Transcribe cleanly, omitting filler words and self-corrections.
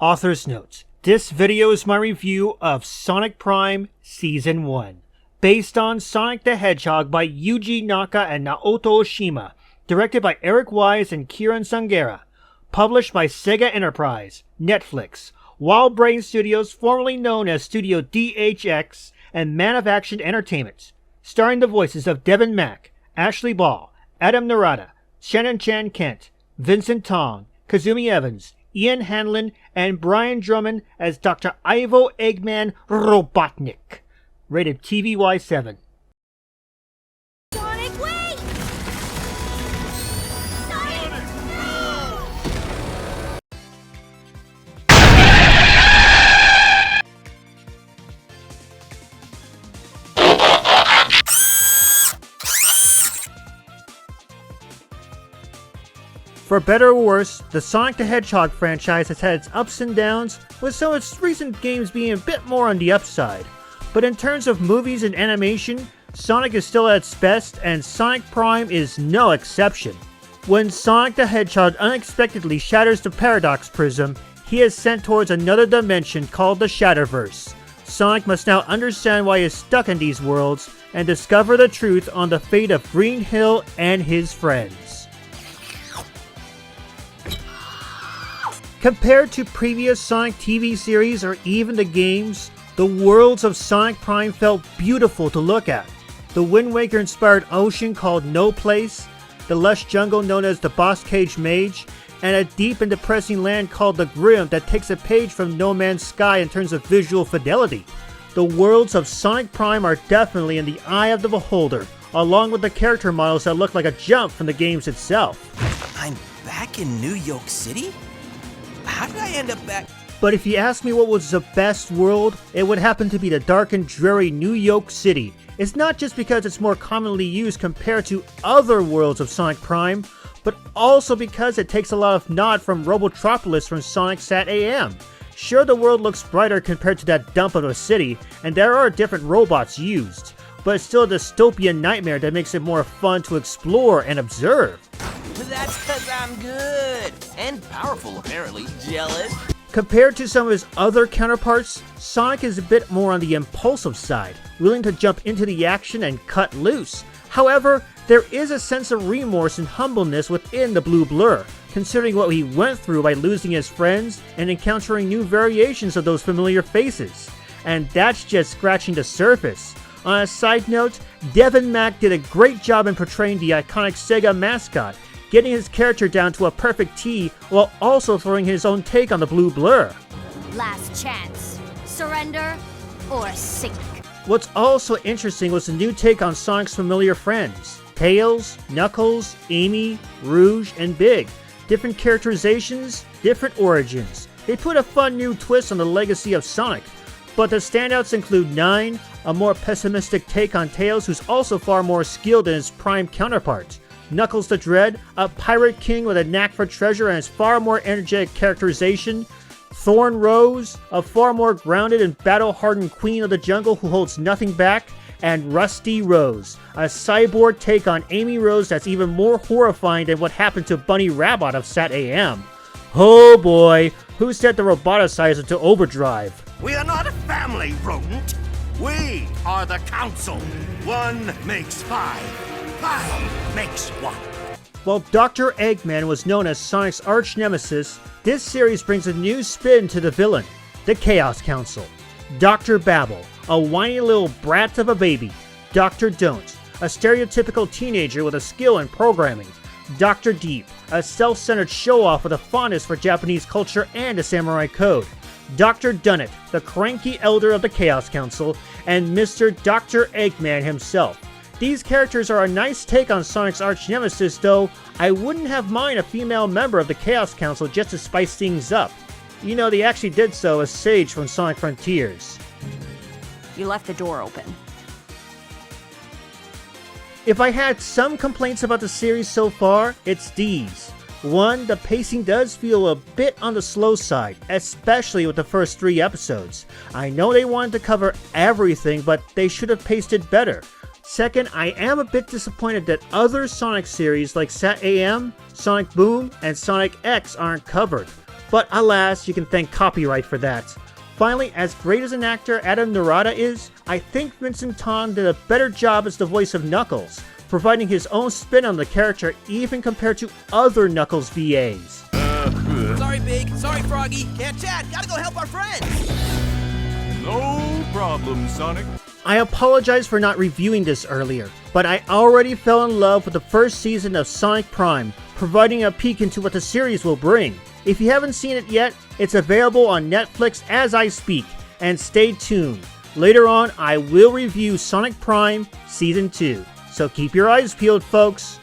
Author's Note. This video is my review of Sonic Prime Season 1, based on Sonic the Hedgehog by Yuji Naka and Naoto Oshima, directed by Eric Wise and Kieran Sangera, published by SEGA Enterprise, Netflix, Wild Brain Studios, formerly known as Studio DHX, and Man of Action Entertainment, starring the voices of Devin Mack, Ashley Ball, Adam Narada, Shannon Chan Kent, Vincent Tong, Kazumi Evans, Ian Hanlon, and Brian Drummond as Dr. Ivo Eggman Robotnik. Rated TVY7. Sonic, wait! Sonic, no! For better or worse, the Sonic the Hedgehog franchise has had its ups and downs, with some of its recent games being a bit more on the upside. But in terms of movies and animation, Sonic is still at its best, and Sonic Prime is no exception. When Sonic the Hedgehog unexpectedly shatters the Paradox Prism, he is sent towards another dimension called the Shatterverse. Sonic must now understand why he is stuck in these worlds, and discover the truth on the fate of Green Hill and his friends. Compared to previous Sonic TV series or even the games, the worlds of Sonic Prime felt beautiful to look at. The Wind Waker inspired ocean called No Place, the lush jungle known as the Boss Cage Mage, and a deep and depressing land called the Grim that takes a page from No Man's Sky in terms of visual fidelity. The worlds of Sonic Prime are definitely in the eye of the beholder, along with the character models that look like a jump from the games itself. I'm back in New York City? How did I end up back? But if you ask me what was the best world, it would happen to be the dark and dreary New York City. It's not just because it's more commonly used compared to other worlds of Sonic Prime, but also because it takes a lot of nod from Robotropolis from Sonic Sat AM. Sure, the world looks brighter compared to that dump of a city, and there are different robots used, but it's still a dystopian nightmare that makes it more fun to explore and observe. That's because I'm good. And powerful, apparently. Jealous? Compared to some of his other counterparts, Sonic is a bit more on the impulsive side, willing to jump into the action and cut loose. However, there is a sense of remorse and humbleness within the Blue Blur, considering what he went through by losing his friends and encountering new variations of those familiar faces. And that's just scratching the surface. On a side note, Devin Mack did a great job in portraying the iconic SEGA mascot, getting his character down to a perfect T while also throwing his own take on the Blue Blur. Last chance. Surrender or sink. What's also interesting was the new take on Sonic's familiar friends. Tails, Knuckles, Amy, Rouge, and Big. Different characterizations, different origins. They put a fun new twist on the legacy of Sonic. But the standouts include Nine, a more pessimistic take on Tails who's also far more skilled than his Prime counterpart. Knuckles the Dread, a pirate king with a knack for treasure and his far more energetic characterization. Thorn Rose, a far more grounded and battle-hardened queen of the jungle who holds nothing back. And Rusty Rose, a cyborg take on Amy Rose that's even more horrifying than what happened to Bunny Rabbit of Sat AM. Oh boy, who set the roboticizer to overdrive? We are not a family, rodent. We are the council. 1 makes 5. 5 makes 1. While Dr. Eggman was known as Sonic's arch nemesis, this series brings a new spin to the villain, the Chaos Council. Dr. Babble, a whiny little brat of a baby. Dr. Don't, a stereotypical teenager with a skill in programming. Dr. Deep, a self-centered show-off with a fondness for Japanese culture and the samurai code. Dr. Dunnit, the cranky elder of the Chaos Council, and Mr. Dr. Eggman himself. These characters are a nice take on Sonic's arch-nemesis, though I wouldn't have mind a female member of the Chaos Council just to spice things up. You know, they actually did so as Sage from Sonic Frontiers. You left the door open. If I had some complaints about the series so far, it's these. 1, the pacing does feel a bit on the slow side, especially with the first 3 episodes. I know they wanted to cover everything, but they should have paced it better. Second, I am a bit disappointed that other Sonic series like Sat AM, Sonic Boom, and Sonic X aren't covered. But alas, you can thank copyright for that. Finally, as great as an actor Adam Narada is, I think Vincent Tong did a better job as the voice of Knuckles, providing his own spin on the character even compared to other Knuckles VAs. Sorry, Big. Sorry, Froggy. Can't chat. Gotta go help our friends. No problem, Sonic. I apologize for not reviewing this earlier, but I already fell in love with the first season of Sonic Prime, providing a peek into what the series will bring. If you haven't seen it yet, it's available on Netflix as I speak, and stay tuned. Later on, I will review Sonic Prime Season 2, so keep your eyes peeled, folks.